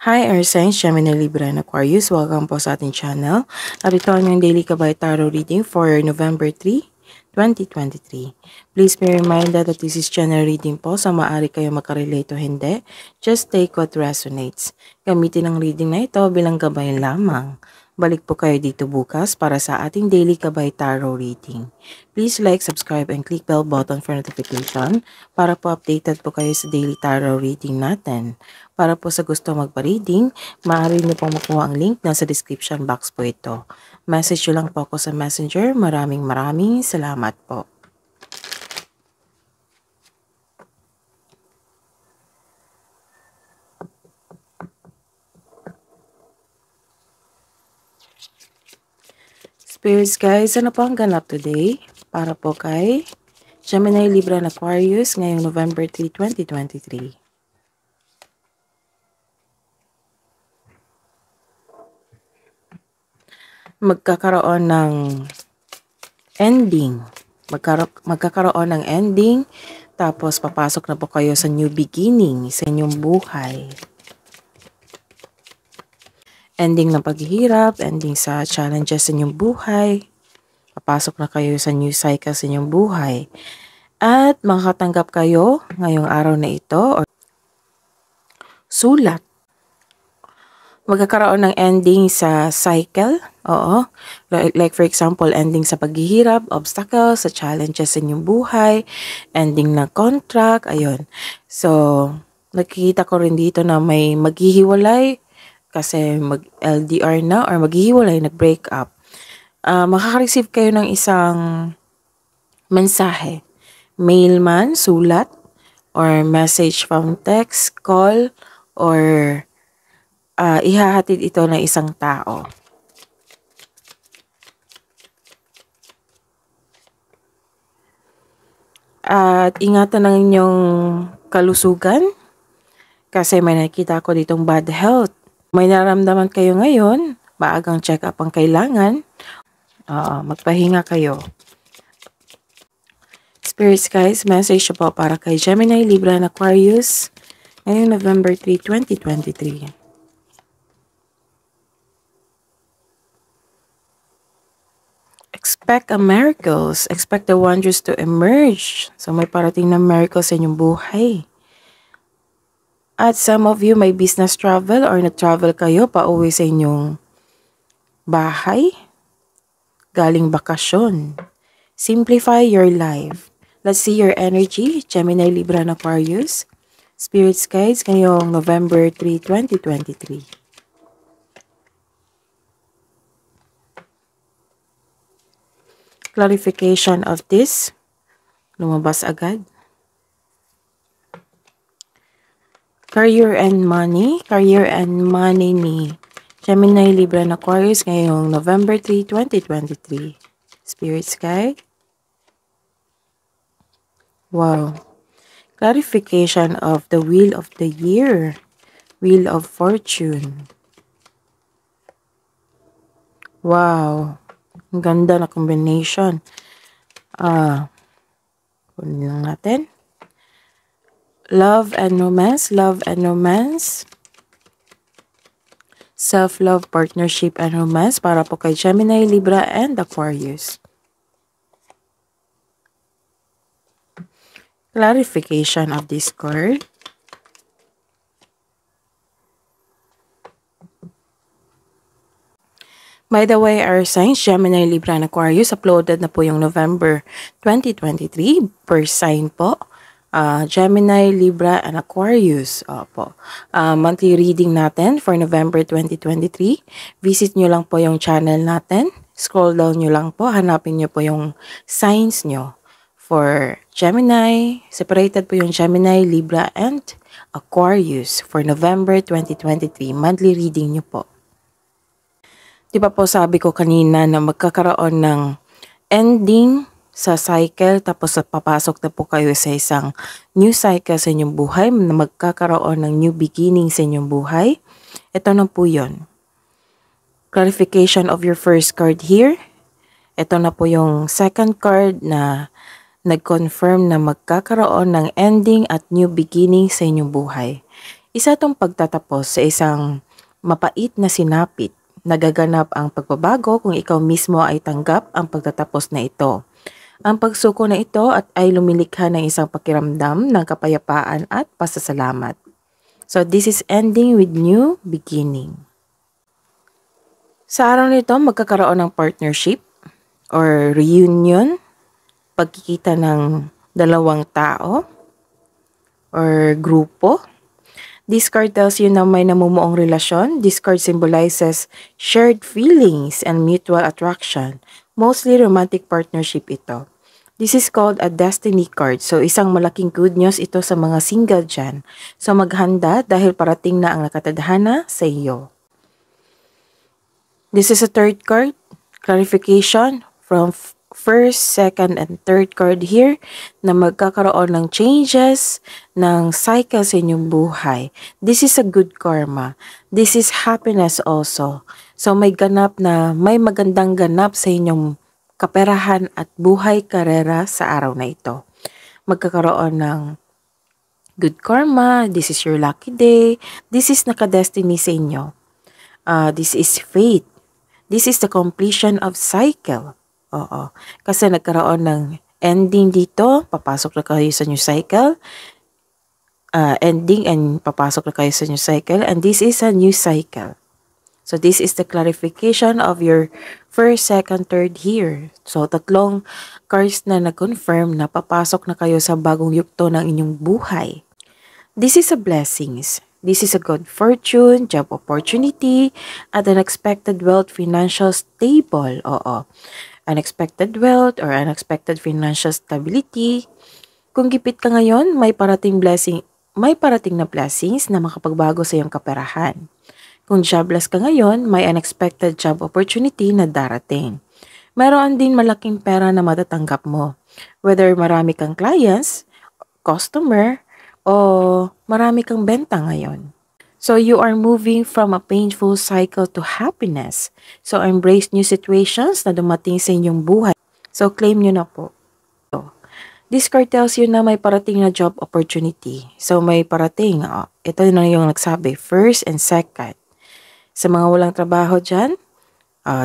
Hi, Earth Signs, Gemini, Libra, and Aquarius. Welcome po sa ating channel. At ito ang yung Daily Kabay Tarot reading for November 3, 2023. Please be reminded that this is general reading po, so maaari kayo makarelate o hindi. Just take what resonates. Gamitin ang reading na ito bilang gabay lamang. Balik po kayo dito bukas para sa ating Daily Kabay Tarot reading. Please like, subscribe, and click bell button for notification para po updated po kayo sa Daily Tarot reading natin. Para po sa gusto magpa-reading, maaari niyo pong makuha ang link nasa description box po ito. Message nyo lang po ako sa Messenger. Maraming salamat po. Spirits guys, ano po ang ganap today? Para po kay Gemini, Libra, and Aquarius ngayong November 3, 2023. Magkakaroon ng ending. Magkakaroon ng ending. Tapos papasok na po kayo sa new beginning sa inyong buhay. Ending ng paghihirap, ending sa challenges sa inyong buhay. Papasok na kayo sa new cycle sa inyong buhay. At makakatanggap kayo ngayong araw na ito or sulat. Magkakaroon ng ending sa cycle. Oo. Like for example, ending sa paghihirap, obstacles, sa challenges sa inyong buhay, ending ng contract, ayun. So, nakikita ko rin dito na may maghihiwalay kasi mag-LDR na or maghihiwalay, nag-break up. Makaka-receive kayo ng isang mensahe. Mail man, sulat, or message from text, call, or ihahatid ito ng isang tao. At ingatan ng inyong kalusugan kasi may nakita ko ditong bad health. May nararamdaman kayo ngayon, maagang check-up ang kailangan. Magpahinga kayo. Spirits guys, message po para kay Gemini, Libra, and Aquarius ngayong November 3, 2023. Expect a miracles. Expect the wonders to emerge. So may parating na miracles sa inyong buhay. At some of you may business travel or nag-travel kayo pa uwi sa inyong bahay. Galing bakasyon. Simplify your life. Let's see your energy, Gemini, Libra, and Aquarius. Spirits guides ngayong November 3, 2023. Clarification of this. Lumabas agad. Career and money. Career and money ni Gemini, Libra, and Aquarius ngayong November 3, 2023. Spirits guide. Wow. Clarification of the wheel of the year. Wheel of fortune. Wow. Ang ganda na combination. Kunin lang natin. Love and romance. Love and romance. Self-love, partnership, and romance para po kay Gemini, Libra, and Aquarius. Clarification of this card. By the way, our signs, Gemini, Libra, and Aquarius, uploaded na po yung November 2023 per sign po. Gemini, Libra, and Aquarius. Opo. Monthly reading natin for November 2023. Visit nyo lang po yung channel natin. Scroll down nyo lang po. Hanapin nyo po yung signs nyo. For Gemini, separated po yung Gemini, Libra, and Aquarius for November 2023. Monthly reading nyo po. Diba po sabi ko kanina na magkakaroon ng ending sa cycle tapos papasok na po kayo sa isang new cycle sa inyong buhay na magkakaroon ng new beginning sa inyong buhay. Ito na po yun. Clarification of your first card here. Ito na po yung second card na nag-confirm na magkakaroon ng ending at new beginning sa inyong buhay. Isa itong pagtatapos sa isang mapait na sinapit. Nagaganap ang pagbabago kung ikaw mismo ay tanggap ang pagtatapos na ito. Ang pagsuko na ito at ay lumilikha ng isang pakiramdam ng kapayapaan at pasasalamat. So this is ending with new beginning. Sa araw nito, magkakaroon ng partnership or reunion, pagkikita ng dalawang tao or grupo. This card tells you na may namumuong relasyon. This card symbolizes shared feelings and mutual attraction. Mostly romantic partnership ito. This is called a destiny card. So, isang malaking good news ito sa mga single dyan. So, maghanda dahil parating na ang nakatadhana sa iyo. This is a third card. Clarification from first, second, and third card here na magkakaroon ng changes, ng cycle sa inyong buhay. This is a good karma. This is happiness also. So, may magandang ganap sa inyong kaperahan at buhay karera sa araw na ito. Magkakaroon ng good karma, this is your lucky day, this is nakadestiny sa inyo. This is fate. This is the completion of cycle. Oo. Kasi nagkaroon ng ending dito, papasok na kayo sa new cycle. Ending and papasok na kayo sa new cycle. And this is a new cycle. So, this is the clarification of your first, second, third year. So, tatlong cards na nag-confirm na papasok na kayo sa bagong yugto ng inyong buhay. This is a blessings. This is a good fortune, job opportunity, at unexpected wealth, financial stable. Oo. Unexpected wealth or unexpected financial stability. Kung gipit ka ngayon, may parating na blessings na makapagbago sa iyong kaperahan. Kung jobless ka ngayon, may unexpected job opportunity na darating. Mayroon din malaking pera na matatanggap mo. Whether marami kang clients, customer, o marami kang benta ngayon. So you are moving from a painful cycle to happiness. So embrace new situations na dumating sa inyong buhay. So claim nyo na po. This card tells you na may parating na job opportunity. So may parating, ito na yung nagsabi, first and second. Sa mga walang trabaho dyan,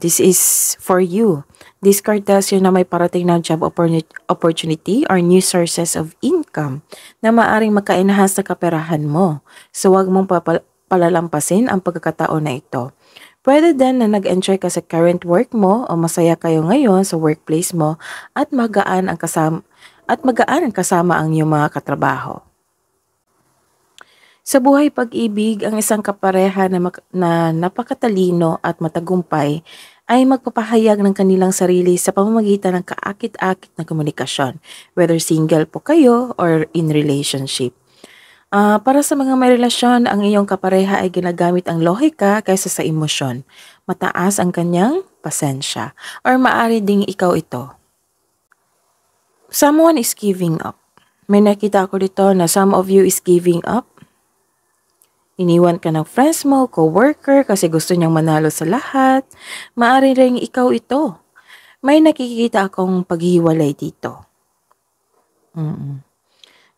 this is for you. This card tells you na may parating na job opportunity or new sources of income na maaring maka-enhance sa kaperahan mo. So huwag mong palalampasin ang pagkakataon na ito. Pwede din na nag-enjoy ka sa current work mo o masaya kayo ngayon sa workplace mo at magaan ang kasama ang iyong mga katrabaho. Sa buhay pag-ibig, ang isang kapareha na napakatalino at matagumpay ay magpapahayag ng kanilang sarili sa pamamagitan ng kaakit-akit na komunikasyon, whether single po kayo or in relationship. Para sa mga may relasyon, ang iyong kapareha ay ginagamit ang lohika kaysa sa emosyon. Mataas ang kanyang pasensya, or maaari ding ikaw ito. Someone is giving up. May nakita ako dito na some of you is giving up. Iniwan ka ng friends mo, co-worker kasi gusto niyang manalo sa lahat. Maaari rin ikaw ito. May nakikita akong paghihiwalay dito.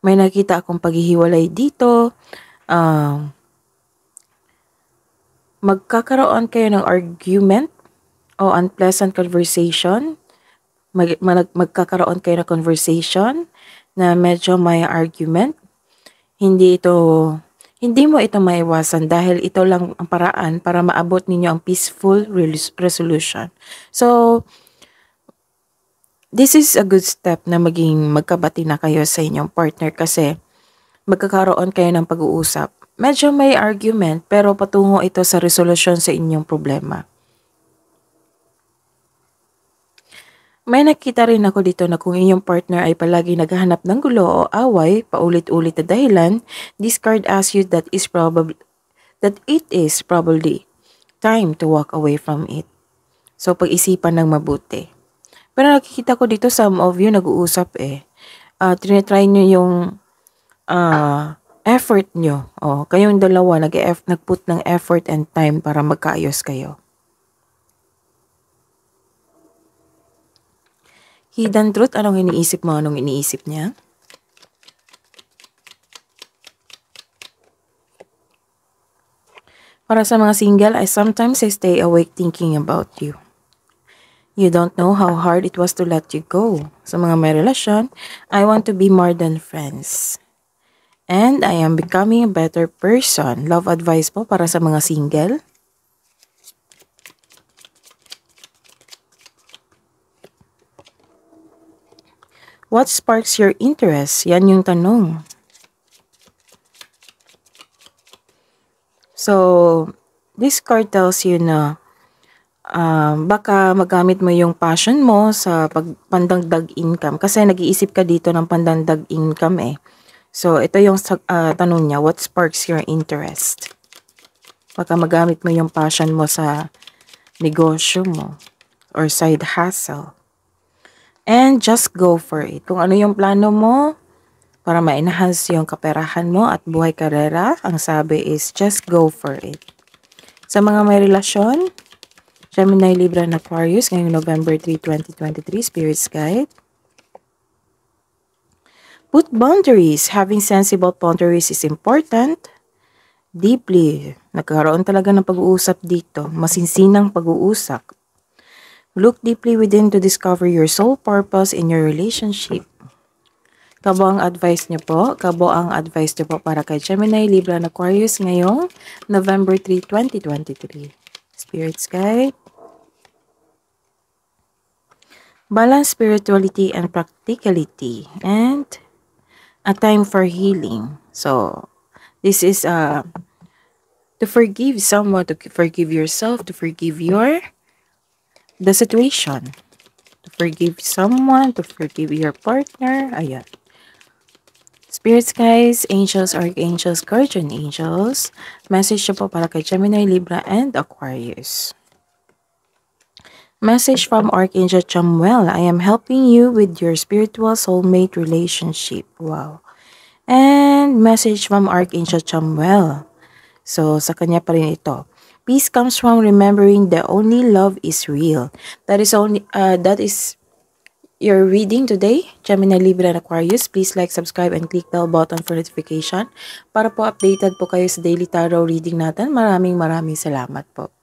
May nakita akong paghihiwalay dito. Magkakaroon kayo ng argument o unpleasant conversation. Magkakaroon kayo ng conversation na medyo may argument. Hindi mo ito maiwasan dahil ito lang ang paraan para maabot ninyo ang peaceful resolution. So, this is a good step na magkabati na kayo sa inyong partner kasi magkakaroon kayo ng pag-uusap. Medyo may argument pero patungo ito sa resolution sa inyong problema. May nakita rin ako dito na kung inyong partner ay palagi naghahanap ng gulo o away, paulit-ulit na dahilan, this card asks you that it is probably time to walk away from it. So, pag-isipan ng mabuti. Pero nakikita ko dito, some of you nag-uusap tinitry nyo yung effort nyo. Kayong dalawa nag-put ng effort and time para magkaayos kayo. Hidden truth, anong iniisip mo? Anong iniisip niya? Para sa mga single, sometimes I stay awake thinking about you. You don't know how hard it was to let you go. Sa mga may relasyon, I want to be more than friends. And I am becoming a better person. Love advice po para sa mga single. What sparks your interest? Yan yung tanong. So, this card tells you na baka magamit mo yung passion mo sa pandagdag income. Kasi nag-iisip ka dito ng pandagdag income eh. So, ito yung tanong niya, what sparks your interest? Baka magamit mo yung passion mo sa negosyo mo or side hustle. And just go for it. Kung ano yung plano mo para ma-enhance yung kaperahan mo at buhay karera, ang sabi is just go for it. Sa mga may relasyon, Gemini, Libra, and Aquarius, ngayong November 3, 2023, Spirit's Guide. Put boundaries. Having sensible boundaries is important. Deeply. Nagkaroon talaga ng pag-uusap dito. Masinsinang pag-uusap. Look deeply within to discover your soul purpose in your relationship. Kabo ang advice niyo po. Kabo ang advice niyo po para kay Gemini, Libra, and Aquarius ngayong November 3, 2023. Spirit's Guide. Balance spirituality and practicality. And a time for healing. So, this is to forgive someone, to forgive yourself, to forgive the situation. To forgive someone, to forgive your partner. Ayan. Spirits, guys, angels, archangels, guardian angels. Message po para kay Gemini, Libra, and Aquarius. Message from Archangel Chamuel. I am helping you with your spiritual soulmate relationship. Wow. And message from Archangel Chamuel. So, sa kanya pa rin ito. Peace comes from remembering that only love is real. That is your reading today, Gemini, Libra, and Aquarius. Please like, subscribe, and click the bell button for notification para po updated po kayo sa daily tarot reading natin. Maraming salamat po.